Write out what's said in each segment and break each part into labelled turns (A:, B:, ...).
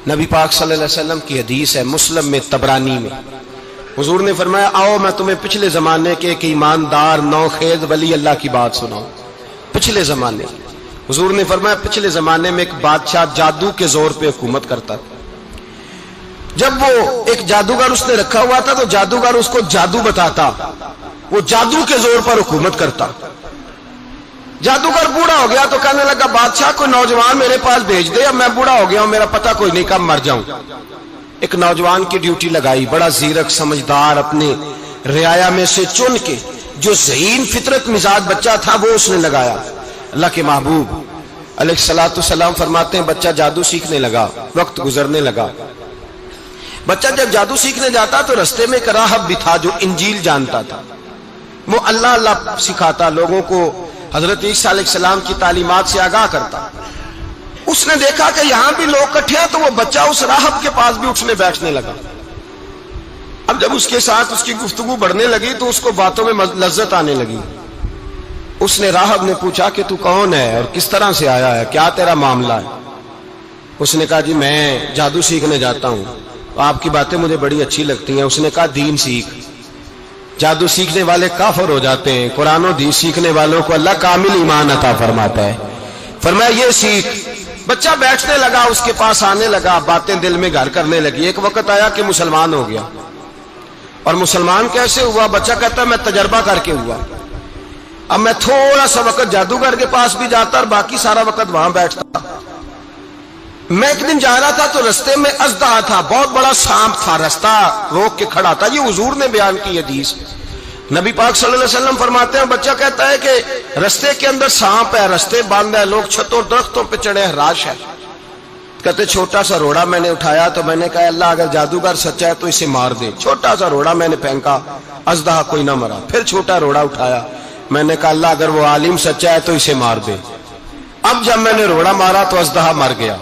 A: نبی پاک صلی اللہ علیہ وسلم کی حدیث ہے مسلم میں طبرانی میں، حضور نے فرمایا آؤ میں تمہیں پچھلے زمانے کے ایک ایماندار نوخیز ولی اللہ کی بات سناؤں۔ پچھلے زمانے حضور نے فرمایا پچھلے زمانے میں ایک بادشاہ جادو کے زور پہ حکومت کرتا تھا۔ جب وہ ایک جادوگر اس نے رکھا ہوا تھا تو جادوگر اس کو جادو بتاتا، وہ جادو کے زور پر حکومت کرتا۔ جادوگر بوڑھا ہو گیا تو کہنے لگا بادشاہ کوئی نوجوان میرے پاس بھیج دے، اب میں بوڑھا ہو گیا ہوں میرا پتہ کوئی نہیں کب مر جاؤں۔ ایک نوجوان کی ڈیوٹی لگائی، بڑا زیرک سمجھدار، اپنے رعایا میں سے چن کے جو ذہین فطرت مزاج بچہ تھا وہ اس نے لگایا۔ اللہ کے محبوب علیہ الصلوۃ والسلام فرماتے ہیں بچہ جادو سیکھنے لگا، وقت گزرنے لگا۔ بچہ جب جادو سیکھنے جاتا تو رستے میں ایک راہب بھی تھا جو انجیل جانتا تھا، وہ اللہ اللہ سکھاتا، لوگوں کو حضرت عیسیٰ علیہ السلام کی تعلیمات سے آگاہ کرتا۔ اس نے دیکھا کہ یہاں بھی لوگ اکٹھے ہیں تو وہ بچہ اس راہب کے پاس بھی اٹھنے بیٹھنے لگا۔ اب جب اس کے ساتھ اس کی گفتگو بڑھنے لگی تو اس کو باتوں میں لذت آنے لگی۔ اس نے راہب نے پوچھا کہ تو کون ہے اور کس طرح سے آیا ہے، کیا تیرا معاملہ ہے؟ اس نے کہا جی میں جادو سیکھنے جاتا ہوں، آپ کی باتیں مجھے بڑی اچھی لگتی ہیں۔ اس نے کہا دین سیکھ، جادو سیکھنے والے کافر ہو جاتے ہیں، قرآن و حدیث سیکھنے والوں کو اللہ کامل ایمان عطا فرماتا ہے۔ فرمایا یہ سیکھ۔ بچہ بیٹھنے لگا، اس کے پاس آنے لگا، باتیں دل میں گھر کرنے لگی۔ ایک وقت آیا کہ مسلمان ہو گیا، اور مسلمان کیسے ہوا؟ بچہ کہتا ہے میں تجربہ کر کے ہوا۔ اب میں تھوڑا سا وقت جادوگر کے پاس بھی جاتا اور باقی سارا وقت وہاں بیٹھتا۔ میں ایک دن جا رہا تھا تو رستے میں اژدہا تھا، بہت بڑا سانپ تھا، رستہ روک کے کھڑا تھا۔ یہ حضور نے بیان کی حدیث۔ نبی پاک صلی اللہ علیہ وسلم فرماتے ہیں بچہ کہتا ہے کہ رستے کے اندر سانپ ہے، رستے بند ہے، لوگ چھتوں درختوں پہ چڑھے ہیں، ہراش ہے۔ کہتے چھوٹا سا روڑا میں نے اٹھایا تو میں نے کہا اللہ اگر جادوگر سچا ہے تو اسے مار دے۔ چھوٹا سا روڑا میں نے پھینکا، اژدہا کوئی نہ مرا۔ پھر چھوٹا روڑا اٹھایا، میں نے کہا اللہ اگر وہ عالم سچا ہے تو اسے مار دے۔ اب جب میں نے روڑا مارا تو اژدہا مر گیا۔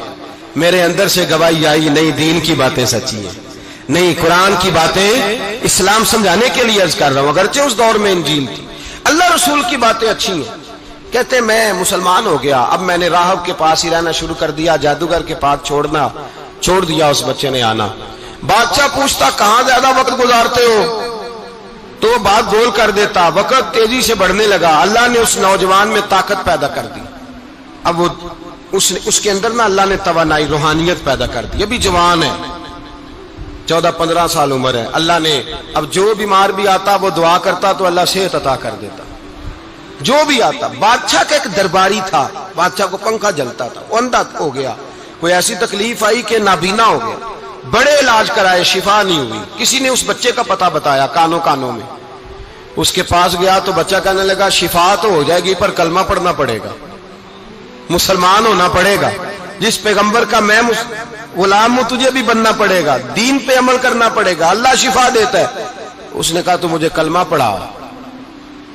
A: میرے اندر سے گواہی آئی نہیں دین کی باتیں سچی ہیں، نہیں قرآن کی باتیں اسلام سمجھانے کے لیے عرض کر رہا ہوں، اگرچہ اس دور میں انجیل تھی، اللہ رسول کی باتیں اچھی ہیں۔ کہتے میں مسلمان ہو گیا، اب میں نے راہب کے پاس ہی رہنا شروع کر دیا، جادوگر کے پاس چھوڑ دیا اس بچے نے آنا۔ بادشاہ پوچھتا کہاں زیادہ وقت گزارتے ہو تو وہ بات گول کر دیتا، وقت تیزی سے بڑھنے لگا۔ اللہ نے اس نوجوان میں طاقت پیدا کر دی، اب وہ اس کے اندر نا اللہ نے توانائی روحانیت پیدا کر دی، ابھی جوان ہے، 14-15 سال عمر ہے۔ اللہ نے اب جو بیمار بھی آتا وہ دعا کرتا تو اللہ صحت عطا کر دیتا، جو بھی آتا۔ بادشاہ کا ایک درباری تھا، بادشاہ کو پنکھا جلتا تھا، وہ اندھا ہو گیا، کوئی ایسی تکلیف آئی کہ نابینا ہو گیا، بڑے علاج کرائے شفا نہیں ہوئی۔ کسی نے اس بچے کا پتہ بتایا کانوں میں، اس کے پاس گیا تو بچہ کہنے لگا شفا تو ہو جائے گی پر کلمہ پڑھنا پڑے گا، مسلمان ہونا پڑے گا، جس پیغمبر کا میں غلام ہوں تجھے بھی بننا پڑے گا، دین پہ عمل کرنا پڑے گا، اللہ شفا دیتا ہے۔ اس نے کہا تو مجھے کلمہ پڑھا،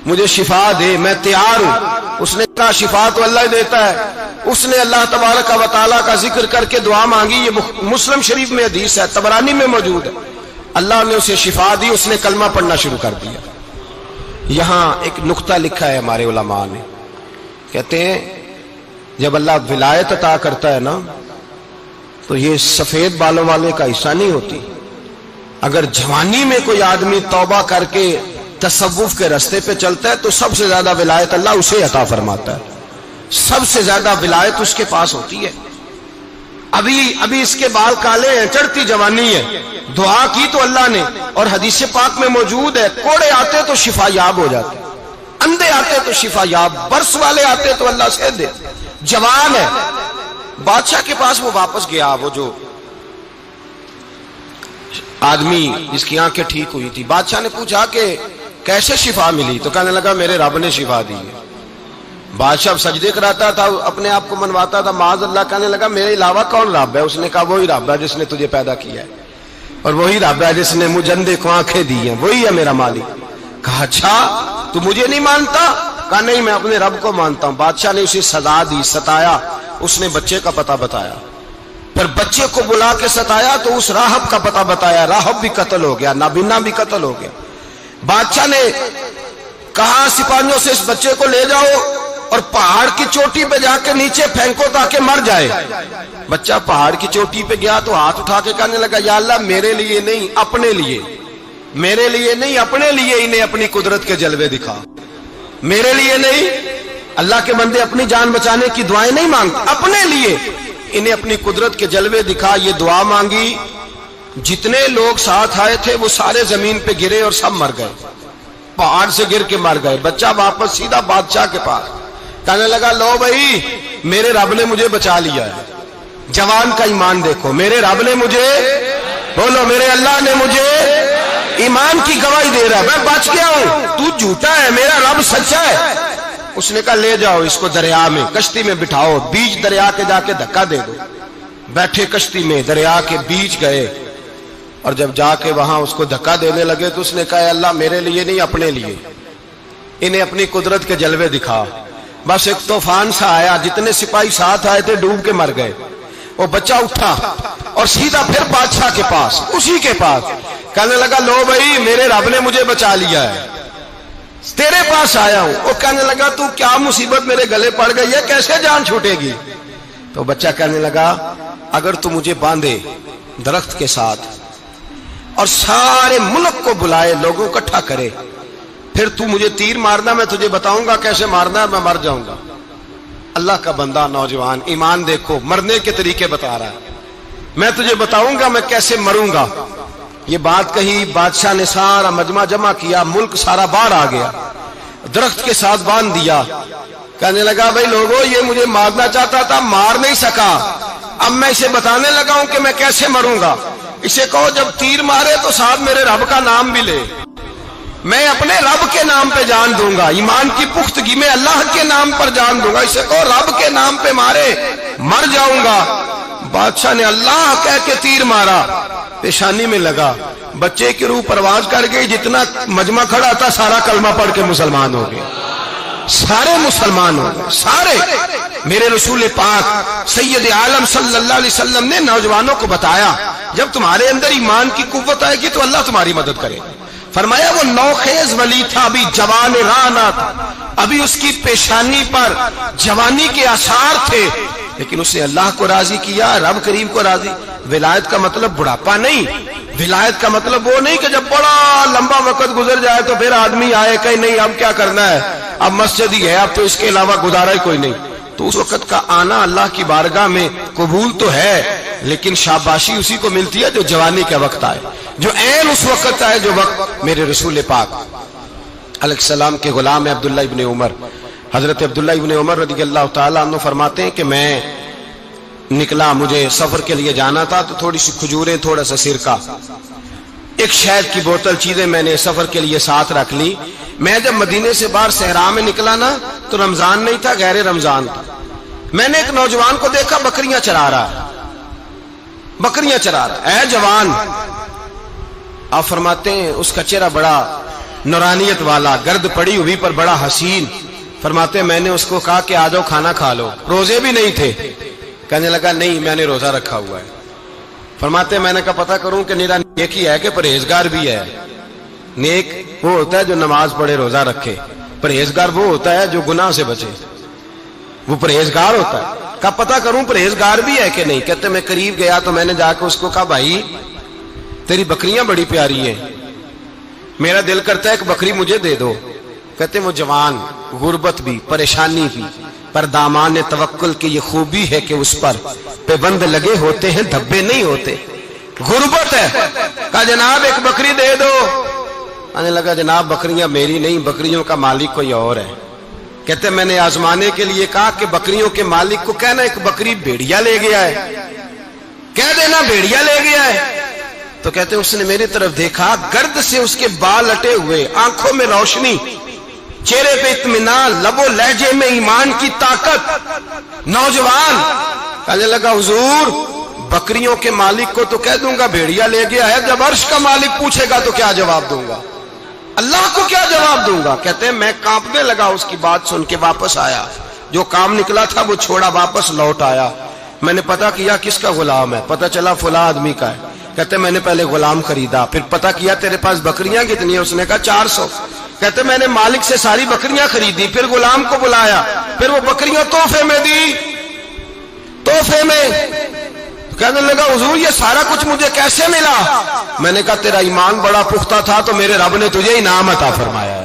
A: مجھے شفا دے، میں تیار ہوں۔ اس نے کہا شفا تو اللہ دیتا ہے۔ اس نے اللہ تبارک و تعالیٰ کا ذکر کر کے دعا مانگی، یہ مسلم شریف میں حدیث ہے، طبرانی میں موجود ہے۔ اللہ نے اسے شفا دی، اس نے کلمہ پڑھنا شروع کر دیا۔ یہاں ایک نقطہ لکھا ہے ہمارے علماء نے، کہتے ہیں جب اللہ ولایت عطا کرتا ہے نا تو یہ سفید بالوں والے کا حصہ نہیں ہوتی۔ اگر جوانی میں کوئی آدمی توبہ کر کے تصوف کے رستے پہ چلتا ہے تو سب سے زیادہ ولایت اللہ اسے عطا فرماتا ہے، سب سے زیادہ ولایت اس کے پاس ہوتی ہے۔ ابھی اس کے بال کالے ہیں، چڑھتی جوانی ہے، دعا کی تو اللہ نے، اور حدیث پاک میں موجود ہے کوڑے آتے تو شفا یاب ہو جاتے، اندھے آتے تو شفا یاب، برس والے آتے تو اللہ سے دے، جوان ہے۔ بادشاہ کے پاس وہ واپس گیا، وہ جو آدمی جس کی آنکھیں ٹھیک ہوئی تھی۔ بادشاہ نے پوچھا کہ کیسے شفا ملی؟ تو کہنے لگا میرے رب نے شفا دی ہے۔ بادشاہ سجدے کراتا تھا، اپنے آپ کو منواتا تھا معاذ اللہ، کہنے لگا میرے علاوہ کون رب ہے؟ اس نے کہا وہی رب ہے جس نے تجھے پیدا کیا ہے، اور وہی رب ہے جس نے مجھے اندھے کو آنکھیں دی ہیں، وہی ہے میرا مالک۔ کہا اچھا تو مجھے نہیں مانتا؟ کہا نہیں میں اپنے رب کو مانتا ہوں۔ بادشاہ نے اسے سزا دی، ستایا، اس نے بچے کا پتہ بتایا، پھر بچے کو بلا کے ستایا تو اس راہب کا پتہ بتایا، راہب بھی قتل ہو گیا، نابینا بھی قتل ہو گیا۔ بادشاہ نے کہا سپاہیوں سے اس بچے کو لے جاؤ اور پہاڑ کی چوٹی پہ جا کے نیچے پھینکو تاکہ مر جائے. بچہ پہاڑ کی چوٹی پہ گیا تو ہاتھ اٹھا کے کہنے لگا یا اللہ میرے لیے نہیں اپنے لیے، میرے لیے نہیں اپنے لیے انہیں اپنی قدرت کے جلوے دکھا. میرے لیے نہیں، اللہ کے بندے اپنی جان بچانے کی دعائیں نہیں مانگتے، اپنے لیے انہیں اپنی قدرت کے جلوے دکھا. یہ دعا مانگی، جتنے لوگ ساتھ آئے تھے وہ سارے زمین پہ گرے اور سب مر گئے، پہاڑ سے گر کے مر گئے. بچہ واپس سیدھا بادشاہ کے پاس کہنے لگا لو بھائی میرے رب نے مجھے بچا لیا ہے. جوان کا ایمان دیکھو، میرے رب نے مجھے، بولو میرے اللہ نے مجھے ایمان کی گواہی دے رہا ہے، میں بچ گیا ہوں، تو جھوٹا ہے، میرا رب سچا ہے. اس نے کہا لے جاؤ اس کو دریا میں، کشتی میں بٹھاؤ، بیچ دریا کے جا کے دھکا دے دو. بیٹھے کشتی میں، دریا کے بیچ گئے، اور جب جا کے وہاں اس کو دھکا دینے لگے تو اس نے کہا اللہ میرے لیے نہیں اپنے لیے انہیں اپنی قدرت کے جلوے دکھا. بس ایک طوفان سا آیا، جتنے سپاہی ساتھ آئے تھے ڈوب کے مر گئے. وہ بچہ اٹھا اور سیدھا پھر بادشاہ کے پاس، اسی کے پاس کہنے لگا لو بھائی میرے رب نے مجھے بچا لیا ہے، تیرے پاس آیا ہوں. وہ کہنے لگا تو کیا مصیبت میرے گلے پڑ گئی ہے، کیسے جان چھوٹے گی؟ تو بچہ کہنے لگا اگر تو مجھے باندھے درخت کے ساتھ اور سارے ملک کو بلائے، لوگوں کو اکٹھا کرے، پھر تو مجھے تیر مارنا، میں تجھے بتاؤں گا کیسے مارنا ہے، میں مر جاؤں گا. اللہ کا بندہ نوجوان ایمان دیکھو، مرنے کے طریقے بتا رہا ہے، میں تجھے بتاؤں گا میں کیسے مروں گا. یہ بات کہی، بادشاہ نے سارا مجمع جمع کیا، ملک سارا باہر آ گیا، درخت کے ساتھ باندھ دیا. کہنے لگا بھائی لوگوں یہ مجھے مارنا چاہتا تھا، مار نہیں سکا، اب میں اسے بتانے لگا ہوں کہ میں کیسے مروں گا. اسے کہو جب تیر مارے تو ساتھ میرے رب کا نام بھی لے، میں اپنے رب کے نام پہ جان دوں گا، ایمان کی پختگی میں اللہ کے نام پر جان دوں گا. اسے کہو رب کے نام پہ مارے، مر جاؤں گا. بادشاہ نے اللہ کہہ کے تیر مارا، پیشانی میں لگا، بچے کی روح پرواز کر گئی. جتنا مجمع کھڑا تھا سارا کلمہ پڑھ کے مسلمان ہو گئے، سارے مسلمان ہو گئے سارے. میرے رسول پاک سید عالم صلی اللہ علیہ وسلم نے نوجوانوں کو بتایا جب تمہارے اندر ایمان کی قوت آئے گی تو اللہ تمہاری مدد کرے. فرمایا وہ نوخیز ولی تھا، ابھی جوان رانا تھا، ابھی اس کی پیشانی پر جوانی کے آثار تھے، لیکن اس نے اللہ کو راضی کیا، رب کریم کو راضی. ولایت کا مطلب بڑھاپا نہیں، ولایت کا مطلب وہ نہیں کہ جب بڑا لمبا وقت گزر جائے تو پھر آدمی آئے کہ نہیں اب کیا کرنا ہے، اب مسجد ہی ہے، اب تو اس کے علاوہ گزارا ہی کوئی نہیں. تو اس وقت کا آنا اللہ کی بارگاہ میں قبول تو ہے، لیکن شاباشی اسی کو ملتی ہے جو جوانی کے وقت آئے، جو عین اس وقت آئے جو وقت میرے رسول پاک علیہ السلام کے غلام عبداللہ ابن عمر، حضرت عبداللہ ابن عمر رضی اللہ تعالیٰ عنہ فرماتے ہیں کہ میں نکلا، مجھے سفر کے لیے جانا تھا، تو تھوڑی سی کھجوریں، تھوڑا سا سرکہ، ایک شہد کی بوتل، چیزیں میں نے سفر کے لیے ساتھ رکھ لی. میں جب مدینے سے باہر صحرا میں نکلا نا تو رمضان نہیں تھا، غیر رمضان تھا. میں نے ایک نوجوان کو دیکھا بکریاں چرا رہا ہے، بکریاں چرا رہا ہے. اے جوان، آپ فرماتے ہیں اس کا چہرہ بڑا نورانیت والا، گرد پڑی ہوئی پر بڑا حسین. فرماتے ہیں میں نے اس کو کہا کہ آ جاؤ کھانا کھا لو، روزے بھی نہیں تھے. کہنے لگا نہیں میں نے روزہ رکھا ہوا ہے. فرماتے ہیں میں نے کہا پتہ کروں کہ نیرا نیک ہی ہے کہ پرہیزگار بھی ہے. نیک وہ ہوتا ہے جو نماز پڑھے روزہ رکھے، پرہیزگار وہ ہوتا ہے جو گناہ سے بچے، وہ پرہیزگار ہوتا ہے. کہا پتہ کروں پرہیزگار بھی ہے کہ نہیں. کہتے میں قریب گیا تو میں نے جا کے اس کو کہا بھائی تیری بکریاں بڑی پیاری ہیں، میرا دل کرتا ہے کہ بکری مجھے دے دو. کہتے وہ جوان، غربت بھی، پریشانی بھی، پر دامان توکل کی یہ خوبی ہے کہ اس پر پابند لگے ہوتے ہیں، دھبے نہیں ہوتے. غربت ہے. کہا جناب ایک بکری دے دو. آنے لگا جناب بکریاں میری نہیں، بکریوں کا مالک کوئی اور ہے. کہتے میں نے آزمانے کے لیے کہا کہ بکریوں کے مالک کو کہنا ایک بکری بھیڑیا لے گیا ہے، کہہ دینا بھیڑیا لے گیا ہے. تو کہتے اس نے میری طرف دیکھا، گرد سے اس کے بال اٹے ہوئے، آنکھوں میں روشنی، چہرے پہ اطمینان، لب و لہجے میں ایمان کی طاقت. نوجوان کہنے لگا حضور بکریوں کے مالک کو تو کہہ دوں گا بھیڑیا لے گیا ہے، جب عرش کا مالک پوچھے گا تو کیا جواب دوں گا، اللہ کو کیا جواب دوں گا. کہتے ہیں میں کانپنے لگا اس کی بات سن کے. واپس آیا، جو کام نکلا تھا وہ چھوڑا، واپس لوٹ آیا. میں نے پتا کیا کس کا غلام ہے، پتا چلا فلاں آدمی کا ہے. کہتے میں نے پہلے غلام خریدا، پھر پتا کیا تیرے پاس بکریاں کتنی ہیں، اس نے کہا 400. کہتے میں نے مالک سے ساری بکریاں خریدی، پھر غلام کو بلایا، پھر وہ بکریاں تحفے میں دی، تحفے میں۔ کہنے لگا حضور یہ سارا کچھ مجھے کیسے ملا؟ میں نے کہا تیرا ایمان بڑا پختہ تھا تو میرے رب نے تجھے انعام عطا فرمایا ہے۔